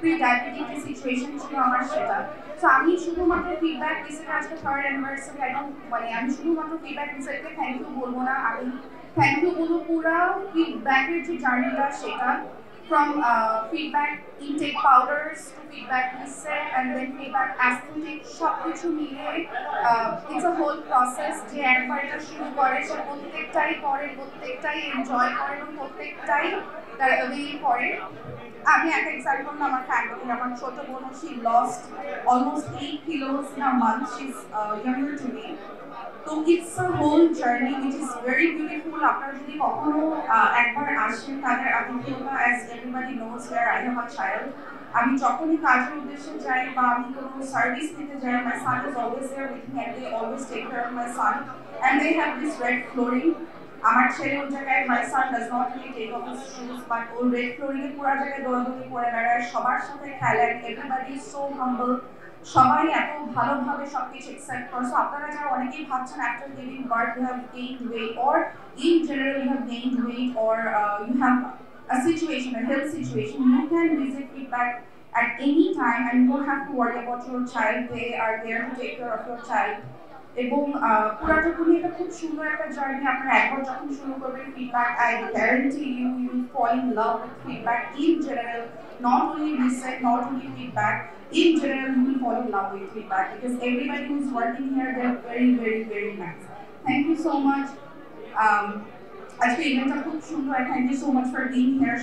Pre diabetic যে situation ছিল আমার সেটা। সো আমি শুধুমাত্র ফিডব্যাক রিসেন্ট আজকে 3rd অ্যানিভার্সারি একদম মানে আমি শুধুমাত্র ফিডব্যাক রিসেন্টকে থ্যাংক ইউ বলবো না, আমি থ্যাংক ইউ বলবো পুরো ফিডব্যাকের যে জার্নিটা সেটা, from feedback intake powders to feedback reset and then feedback aesthetic সবকিছু মিলিয়ে it's a whole process যে একবার এটা শুরু করে সে প্রত্যেকটাই করে, প্রত্যেকটাই এনজয় করে এবং প্রত্যেকটাই তার অ্যাভেল করে। আমি একটা এক্সাম্পল না, আমার ফ্যামিলি, আমার ছোট বোন, she lost almost 8 kilos in a month, she's younger to me. তো it's a whole journey which is very beautiful. আপনারা যদি কখনো একবার আসেন তাদের আতিথেয়তা, as everybody knows here I have a child, আমি যখনই কাজের উদ্দেশ্যে যাই বা আমি কোনো সার্ভিস দিতে যাই, my son is always there with me and they always take care of my son and they have this red flooring. আমার ছেলে ওই জায়গায়, my son does not really take off his shoes but ও red flooring এ পুরো জায়গায় দৌড়াদৌড়ি করে বেড়ায়, সবার সাথে খেলেন, এভরিবডি ইজ সো হাম্বল, সবাই এত ভালোভাবে সবকিছু অ্যাকসেপ্ট করে। সো আপনারা যারা অনেকেই ভাবছেন after giving birth you have gained weight or in general you have gained weight or you have a situation, a health situation, you can visit feedback at any time and you don't have to worry about your child, they are there to take care of your child. এবং পুরাটুকুনি এটা খুব সুন্দর একটা journey. আপনারা একবার যখন শুরু করবেন feedback, I guarantee you will fall in love with feedback in general, not only reset, not only feedback, in general you will fall in love with feedback because everybody who is working here they're very very very nice. Thank you so much. আজকে ইভেন্টটা খুব সুন্দর, thank you so much for being here.